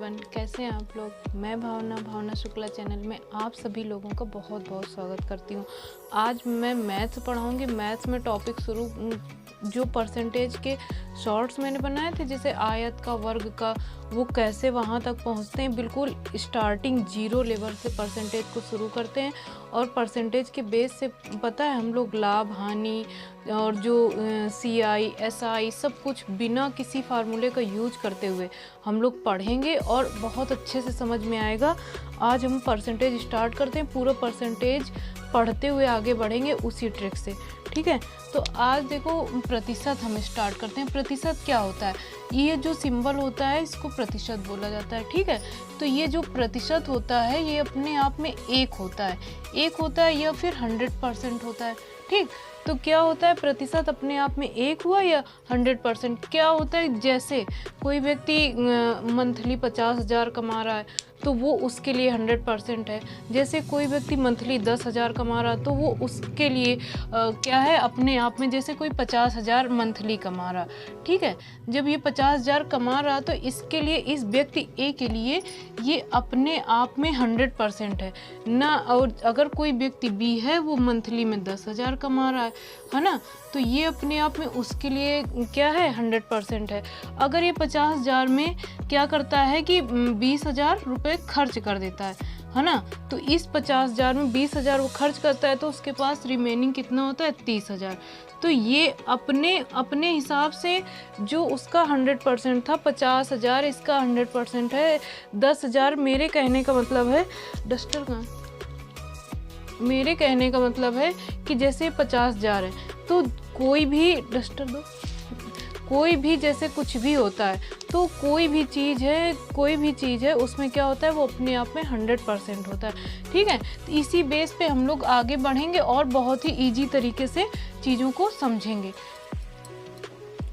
Everyone, कैसे हैं आप लोग। मैं भावना शुक्ला चैनल में आप सभी लोगों का बहुत बहुत स्वागत करती हूँ। आज मैं मैथ्स पढ़ाऊँगी। मैथ्स में टॉपिक शुरू जो परसेंटेज के शॉर्ट्स मैंने बनाए थे, जैसे आयत का, वर्ग का, वो कैसे वहाँ तक पहुँचते हैं। बिल्कुल स्टार्टिंग जीरो लेवल से परसेंटेज को शुरू करते हैं और परसेंटेज के बेस से पता है हम लोग लाभ हानि और जो CI SI सब कुछ बिना किसी फार्मूले का यूज करते हुए हम लोग पढ़ेंगे और बहुत अच्छे से समझ में आएगा। आज हम परसेंटेज स्टार्ट करते हैं, पूरा परसेंटेज पढ़ते हुए आगे बढ़ेंगे उसी ट्रिक से, ठीक है। तो आज देखो प्रतिशत हम स्टार्ट करते हैं। प्रतिशत क्या होता है? ये जो सिंबल होता है इसको प्रतिशत बोला जाता है, ठीक है। तो ये जो प्रतिशत होता है ये अपने आप में एक होता है या फिर 100% होता है, ठीक। तो क्या होता है प्रतिशत अपने आप में एक हुआ या 100%? क्या होता है, जैसे कोई व्यक्ति मंथली 50,000 कमा रहा है तो वो उसके लिए 100% है। जैसे कोई व्यक्ति मंथली 10,000 कमा रहा तो वो उसके लिए क्या है, अपने आप में। जैसे कोई 50,000 मंथली कमा रहा, ठीक है। जब ये 50,000 कमा रहा तो इसके लिए, इस व्यक्ति ए के लिए ये अपने आप में 100% है ना। और अगर कोई व्यक्ति बी है वो मंथली में 10,000 कमा रहा है ना, तो ये अपने आप में उसके लिए क्या है, 100% है। अगर ये 50,000 में क्या करता है कि 20,000 रुपये खर्च कर देता है ना, तो इस 50,000 में 20,000 वो खर्च करता है तो उसके पास रिमेनिंग कितना होता है, 30,000। तो ये अपने हिसाब से जो उसका 100% था, 50,000 इसका 100% है। 10,000 मेरे कहने का मतलब है, डस्टर कहाँ, मेरे कहने का मतलब है कि जैसे 50,000 है तो कोई भी, डस्टर दो, कोई भी जैसे कुछ भी होता है तो कोई भी चीज़ है उसमें क्या होता है, वो अपने आप में 100% होता है, ठीक है। तो इसी बेस पे हम लोग आगे बढ़ेंगे और बहुत ही इजी तरीके से चीज़ों को समझेंगे।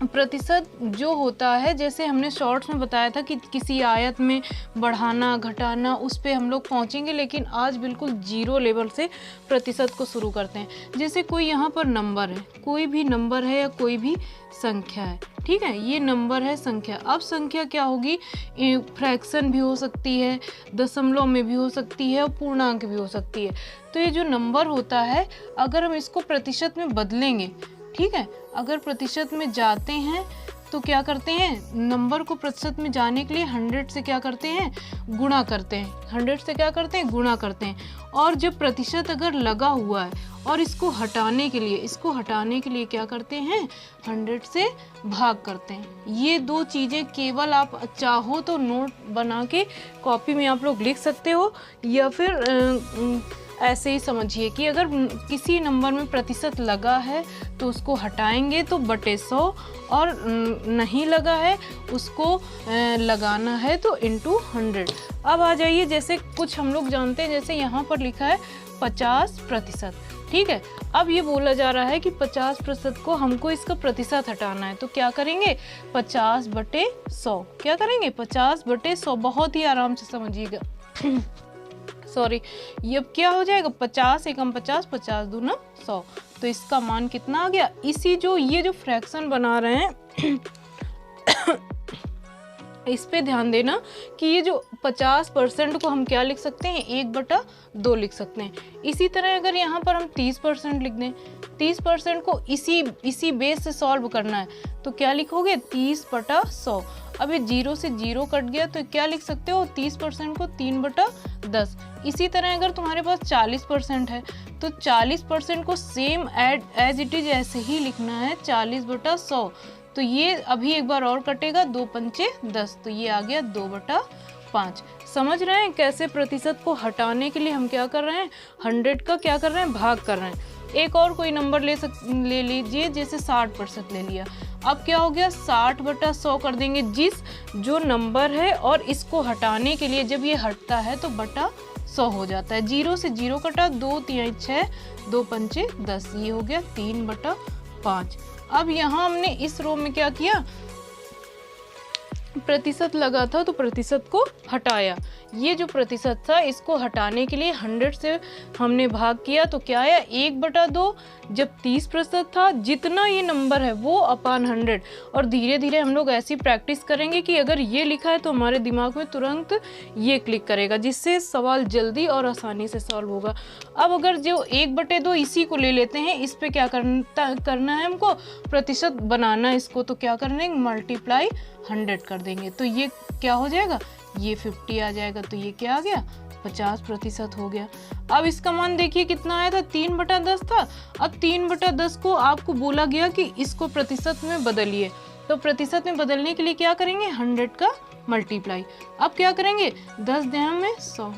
प्रतिशत जो होता है, जैसे हमने शॉर्ट्स में बताया था कि किसी आयत में बढ़ाना घटाना, उस पे हम लोग पहुंचेंगे, लेकिन आज बिल्कुल जीरो लेवल से प्रतिशत को शुरू करते हैं। जैसे कोई यहाँ पर नंबर है, कोई भी नंबर है या कोई भी संख्या है, ठीक है। ये नंबर है, संख्या। अब संख्या क्या होगी, फ्रैक्शन भी हो सकती है, दशमलव में भी हो सकती है और पूर्णांक भी हो सकती है। तो ये जो नंबर होता है, अगर हम इसको प्रतिशत में बदलेंगे, ठीक है, अगर प्रतिशत में जाते हैं तो क्या करते हैं, नंबर को प्रतिशत में जाने के लिए 100 से क्या करते हैं, गुणा करते हैं। 100 से क्या करते हैं, गुणा करते हैं। और जब प्रतिशत अगर लगा हुआ है और इसको हटाने के लिए क्या करते हैं, 100 से भाग करते हैं। ये दो चीज़ें केवल आप चाहो तो नोट बना के कॉपी में आप लोग लिख सकते हो, या फिर ऐसे ही समझिए कि अगर किसी नंबर में प्रतिशत लगा है तो उसको हटाएंगे तो बटे 100, और नहीं लगा है उसको लगाना है तो इंटू 100। अब आ जाइए, जैसे कुछ हम लोग जानते हैं, जैसे यहाँ पर लिखा है 50%, ठीक है। अब ये बोला जा रहा है कि 50% को हमको इसका प्रतिशत हटाना है, तो क्या करेंगे, 50/100। क्या करेंगे, 50/100। बहुत ही आराम से समझिएगा। सॉरी, ये अब क्या हो जाएगा, 50 एकम 50, 50 दूना 100। तो इसका मान कितना आ गया। ये जो फ्रैक्शन बना रहे हैं इस पे ध्यान देना कि ये जो 50% को हम क्या लिख सकते हैं, 1/2 लिख सकते हैं। इसी तरह अगर यहाँ पर हम 30% लिख दें, 30% को इसी बेस से सॉल्व करना है तो क्या लिखोगे, 30/100। अब ये 0 से 0 कट गया तो क्या लिख सकते हो, 30% को 3/10। इसी तरह अगर तुम्हारे पास 40% है तो 40% को सेम एज इट इज ऐसे ही लिखना है, 40/100। तो ये अभी एक बार और कटेगा, 2 पंचे 10, तो ये आ गया 2/5। समझ रहे हैं कैसे प्रतिशत को हटाने के लिए हम क्या कर रहे हैं, 100 का क्या कर रहे हैं, भाग कर रहे हैं। एक और कोई नंबर ले लीजिए, जैसे 60% ले लिया। अब क्या हो गया, 60/100 कर देंगे जो नंबर है, और इसको हटाने के लिए जब ये हटता है तो बटा 100 हो जाता है। 0 से 0 कटा, 2 3 6, 2 पंचे 10, ये हो गया 3/5। अब यहाँ हमने इस रो में क्या किया, प्रतिशत लगा था तो प्रतिशत को हटाया। ये जो प्रतिशत था इसको हटाने के लिए 100 से हमने भाग किया तो क्या आया 1/2। जब 30% था, जितना ये नंबर है वो अपान 100। और धीरे धीरे हम लोग ऐसी प्रैक्टिस करेंगे कि अगर ये लिखा है तो हमारे दिमाग में तुरंत ये क्लिक करेगा, जिससे सवाल जल्दी और आसानी से सॉल्व होगा। अब अगर जो 1/2 इसी को ले लेते हैं, इस पे क्या करना है हमको, प्रतिशत बनाना है इसको, तो क्या करेंगे मल्टीप्लाई 100 कर देंगे। तो ये क्या हो जाएगा, ये 50 आ जाएगा, तो ये क्या आ गया 50% हो गया। अब इसका मान देखिए कितना आया था, 3/10 था। अब 3/10 को आपको बोला गया कि इसको प्रतिशत में बदलिए, तो प्रतिशत में बदलने के लिए क्या करेंगे 100 का मल्टीप्लाई। अब क्या करेंगे 10 10 में 100,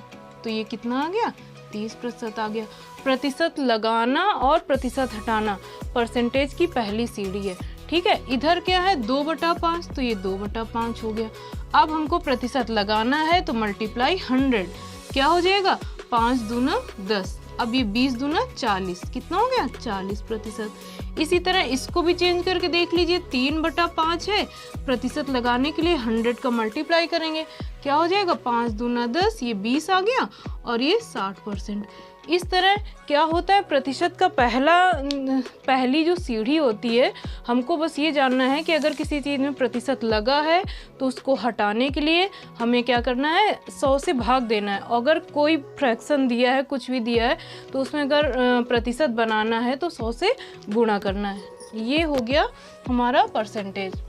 तो ये कितना आ गया 30% आ गया। प्रतिशत लगाना और प्रतिशत हटाना परसेंटेज की पहली सीढ़ी है, ठीक है। इधर क्या है 2/5, तो ये 2/5 हो गया। अब हमको प्रतिशत लगाना है तो मल्टीप्लाई 100, क्या हो जाएगा 5 दूना 10। अब ये 20 दूना 40, कितना हो गया 40%। इसी तरह इसको भी चेंज करके देख लीजिए, 3/5 है, प्रतिशत लगाने के लिए 100 का मल्टीप्लाई करेंगे, क्या हो जाएगा 5 दूना 10, ये 20 आ गया और ये 60%। इस तरह क्या होता है प्रतिशत का पहली जो सीढ़ी होती है, हमको बस ये जानना है कि अगर किसी चीज़ में प्रतिशत लगा है तो उसको हटाने के लिए हमें क्या करना है 100 से भाग देना है। अगर कोई फ्रैक्शन दिया है, कुछ भी दिया है, तो उसमें अगर प्रतिशत बनाना है तो 100 से गुणा करना है। ये हो गया हमारा परसेंटेज।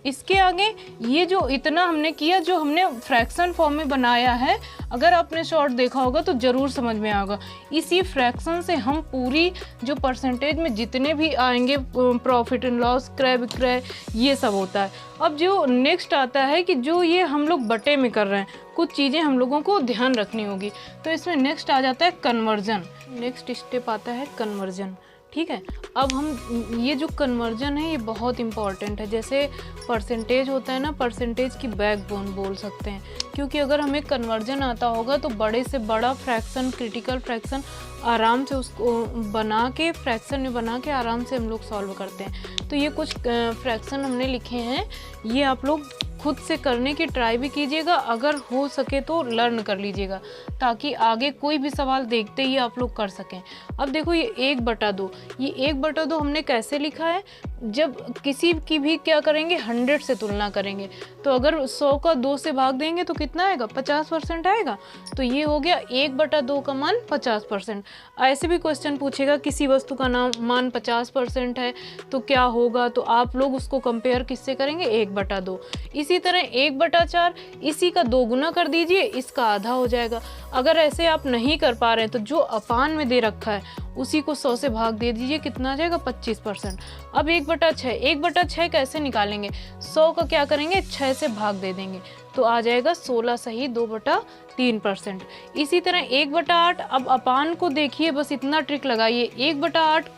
इसके आगे ये जो इतना हमने किया, जो हमने फ्रैक्शन फॉर्म में बनाया है, अगर आपने शॉर्ट देखा होगा तो ज़रूर समझ में आएगा। इसी फ्रैक्शन से हम पूरी जो परसेंटेज में जितने भी आएंगे, प्रॉफिट एंड लॉस, क्रय विक्रय, ये सब होता है। अब जो नेक्स्ट आता है कि जो ये हम लोग बटे में कर रहे हैं, कुछ चीज़ें हम लोगों को ध्यान रखनी होगी। तो इसमें नेक्स्ट आ जाता है कन्वर्जन। नेक्स्ट स्टेप आता है कन्वर्जन, ठीक है। अब हम ये जो कन्वर्जन है ये बहुत इम्पॉर्टेंट है। जैसे परसेंटेज होता है ना, परसेंटेज की बैकबोन बोल सकते हैं, क्योंकि अगर हमें कन्वर्जन आता होगा तो बड़े से बड़ा फ्रैक्शन, क्रिटिकल फ्रैक्शन आराम से उसको बना के, फ्रैक्शन में बना के आराम से हम लोग सॉल्व करते हैं। तो ये कुछ फ्रैक्शन हमने लिखे हैं, ये आप लोग खुद से करने की ट्राई भी कीजिएगा, अगर हो सके तो लर्न कर लीजिएगा, ताकि आगे कोई भी सवाल देखते ही आप लोग कर सकें। अब देखो ये 1/2, ये 1/2 हमने कैसे लिखा है, जब किसी की भी क्या करेंगे 100 से तुलना करेंगे, तो अगर 100 का 2 से भाग देंगे तो कितना आएगा 50% आएगा। तो ये हो गया 1/2 का मान 50%। ऐसे भी क्वेश्चन पूछेगा किसी वस्तु का मान 50% है तो क्या होगा, तो आप लोग उसको कंपेयर किससे करेंगे 1/2। इसी तरह 1/4, इसी का 2 गुना कर दीजिए, इसका आधा हो जाएगा। अगर ऐसे आप नहीं कर पा रहे हैं तो जो अपान में दे रखा है उसी को 100 से भाग दे दीजिए, कितना आ जाएगा 25%। अब 1/6, 1/6 कैसे निकालेंगे, 100 का क्या करेंगे 6 से भाग दे देंगे, तो आ जाएगा 16 सही 2/3%। इसी तरह 1/8, अब अपान को देखिए, बस इतना ट्रिक लगाइए, 1/8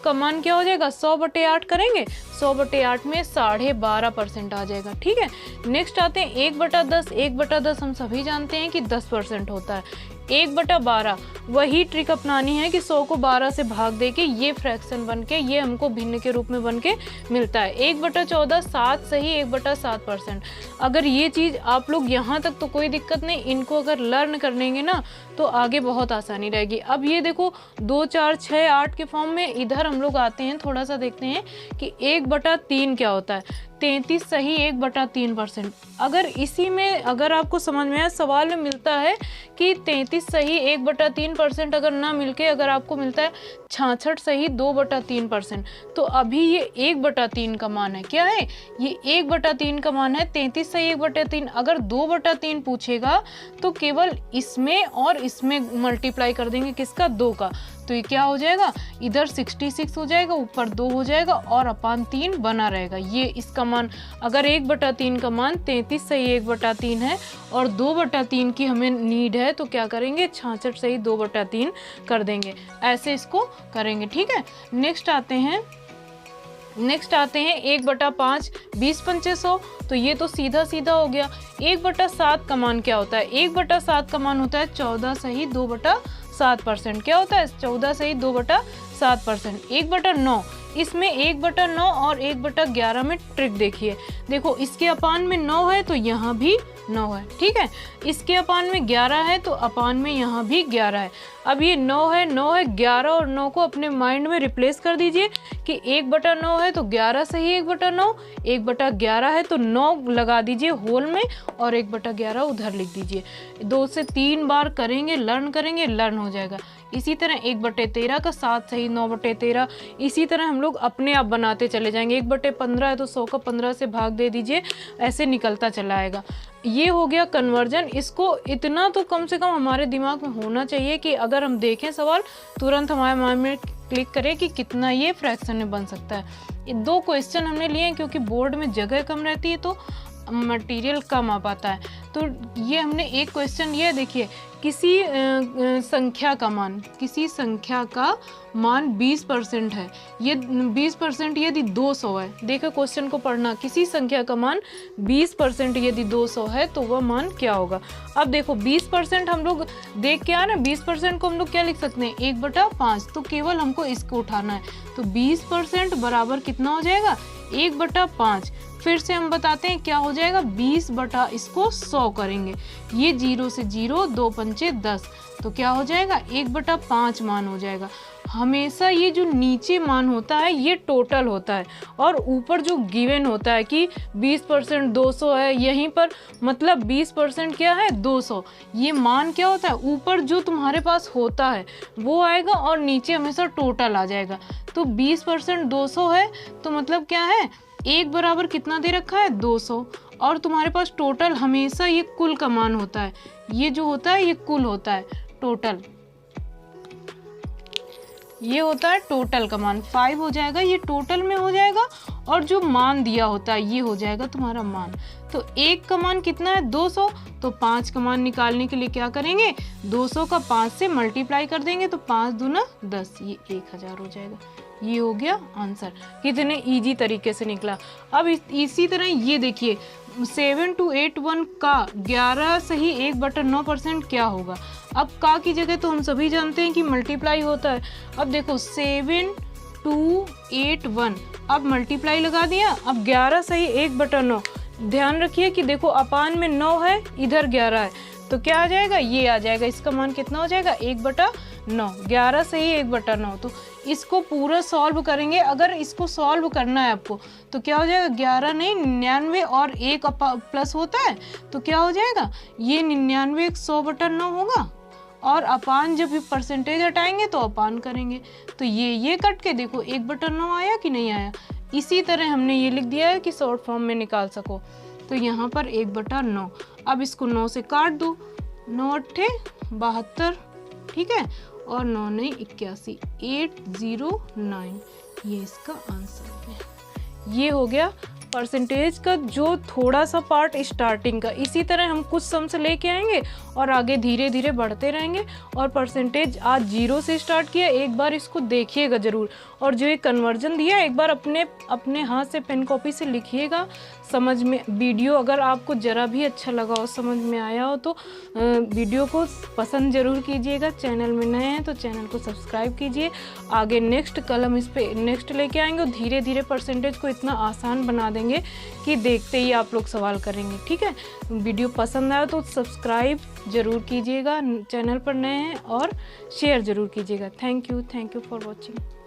का मान क्या हो जाएगा 100/8 करेंगे, 100/8 में 12.5% आ जाएगा, ठीक है। नेक्स्ट आते हैं 1/10, 1/10 हम सभी जानते हैं कि 10% होता है। 1/12, वही ट्रिक अपनानी है कि 100 को 12 से भाग दे के ये फ्रैक्शन बन के, ये हमको भिन्न के रूप में बन के मिलता है। 1/14, 7 सही 1/7%। अगर ये चीज़ आप लोग यहाँ तक तो कोई दिक्कत नहीं, इनको अगर लर्न कर लेंगे ना तो आगे बहुत आसानी रहेगी। अब ये देखो 2, 4, 6, 8 के फॉर्म में, इधर हम लोग आते हैं, थोड़ा सा देखते हैं कि 1/3 क्या होता है। 33 सही 1/3%। अगर इसी में अगर आपको समझ में आया, सवाल में मिलता है कि 33 सही 1/3% अगर ना मिलके अगर आपको मिलता है 66 सही 2/3%, तो अभी ये 1/3 का मान है। क्या है ये 1/3 का मान है, 33 सही 1/3। अगर 2/3 पूछेगा तो केवल इसमें और इसमें मल्टीप्लाई कर देंगे, किसका 2 का, तो ये क्या हो जाएगा इधर 66 हो जाएगा, ऊपर 2 हो जाएगा और अपान 3 बना रहेगा। ये इसका मान, अगर 1/3 का मान 33 सही 1/3 है और 2/3 की हमें नीड है, तो क्या करेंगे 66 सही 2/3 कर देंगे, ऐसे इसको करेंगे, ठीक है। नेक्स्ट आते हैं 1/5, 20 × 100, तो ये तो सीधा सीधा हो गया। 1/7 का मान क्या होता है, 1/7 का मान होता है 14 सही 2/7%। क्या होता है 14 सही 2/7%। 1/9, इसमें 1/9 और 1/11 में ट्रिक देखिए। देखो इसके अपान में 9 है तो यहाँ भी 9 है, ठीक है। इसके अपान में 11 है तो अपान में यहाँ भी 11 है। अब ये 9 है, 11 और 9 को अपने माइंड में रिप्लेस कर दीजिए कि 1/9 है तो 11 सही 1/9, 1/11 है तो 9 लगा दीजिए होल में और 1/11 उधर लिख दीजिए। 2 से 3 बार करेंगे, लर्न हो जाएगा। इसी तरह 1/13 का 7 सही 9/13, इसी तरह हम लोग अपने आप बनाते चले जाएंगे। 1/15 है तो 100 का 15 से भाग दे दीजिए, ऐसे निकलता चला आएगा। ये हो गया कन्वर्जन। इसको इतना तो कम से कम हमारे दिमाग में होना चाहिए कि अगर हम देखें सवाल तुरंत हमारे माइंड में क्लिक करें कि कितना ये फ्रैक्शन में बन सकता है। ये 2 क्वेश्चन हमने लिए हैं क्योंकि बोर्ड में जगह कम रहती है तो मटेरियल कम आ पाता है। तो ये हमने एक क्वेश्चन ये देखिए, किसी संख्या का मान 20% है। ये 20% यदि 200 है, देखो क्वेश्चन को पढ़ना, किसी संख्या का मान 20% यदि 200 है तो वह मान क्या होगा। अब देखो 20% हम लोग देख के आ ना, 20% को हम लोग क्या लिख सकते हैं 1/5, तो केवल हमको इसको उठाना है। तो 20% बराबर कितना हो जाएगा 1/5। फिर से हम बताते हैं क्या हो जाएगा 20 बटा इसको 100 करेंगे, ये 0 से 0, 2 पंचे 10, तो क्या हो जाएगा 1/5 मान हो जाएगा। हमेशा ये जो नीचे मान होता है ये टोटल होता है और ऊपर जो गिवन होता है कि 20% 200 है, यहीं पर मतलब 20% क्या है 200, ये मान क्या होता है ऊपर जो तुम्हारे पास होता है वो आएगा और नीचे हमेशा टोटल आ जाएगा। तो 20% 200 है तो मतलब क्या है 1 बराबर कितना दे रखा है 200, और तुम्हारे पास टोटल हमेशा ये कुल का मान होता है, ये जो होता है ये कुल होता है टोटल, ये होता है टोटल का मान 5 हो जाएगा, ये टोटल में हो जाएगा और जो मान दिया होता है ये हो जाएगा तुम्हारा मान। तो 1 का मान कितना है 200, तो 5 का मान निकालने के लिए क्या करेंगे 200 का 5 से मल्टीप्लाई कर देंगे तो 5 दूना 10, ये 1000 हो जाएगा। ये हो गया आंसर। कितने इजी तरीके से निकला। अब इसी तरह ये देखिए 7281 का 11 सही 1/9% क्या होगा। अब का की जगह तो हम सभी जानते हैं कि मल्टीप्लाई होता है। अब देखो 7281, अब मल्टीप्लाई लगा दिया, अब 11 सही 1/9। ध्यान रखिए कि देखो अपान में 9 है, इधर 11 है, तो क्या आ जाएगा ये आ जाएगा, इसका मान कितना हो जाएगा 1/9, 11 सही 1/9। तो इसको पूरा सॉल्व करेंगे। अगर इसको सॉल्व करना है आपको तो क्या हो जाएगा 11 नहीं 99 और 1 प्लस होता है तो क्या हो जाएगा ये 99 100/9 होगा, और अपान जब परसेंटेज हटाएंगे तो अपान करेंगे तो ये कट के देखो 1/9 आया कि नहीं आया। इसी तरह हमने ये लिख दिया है कि शॉर्ट फॉर्म में निकाल सको। तो यहाँ पर 1/9, अब इसको 9 से काट दो, 9 अट्ठे 72, ठीक है, और 9 नहीं 81, 809, ये इसका आंसर है। ये हो गया परसेंटेज का जो थोड़ा सा पार्ट स्टार्टिंग का। इसी तरह हम कुछ सम से लेके आएंगे और आगे धीरे धीरे बढ़ते रहेंगे। और परसेंटेज आज 0 से स्टार्ट किया, एक बार इसको देखिएगा ज़रूर, और जो ये कन्वर्जन दिया एक बार अपने हाथ से पेन कॉपी से लिखिएगा समझ में। वीडियो अगर आपको ज़रा भी अच्छा लगा हो, समझ में आया हो तो वीडियो को पसंद ज़रूर कीजिएगा। चैनल में नए हैं तो चैनल को सब्सक्राइब कीजिए। आगे नेक्स्ट कल हम इस पे नेक्स्ट लेके आएंगे और धीरे धीरे परसेंटेज को इतना आसान बना देंगे कि देखते ही आप लोग सवाल करेंगे, ठीक है। वीडियो पसंद आया तो सब्सक्राइब ज़रूर कीजिएगा, चैनल पर नए हैं, और शेयर ज़रूर कीजिएगा। Thank you for watching.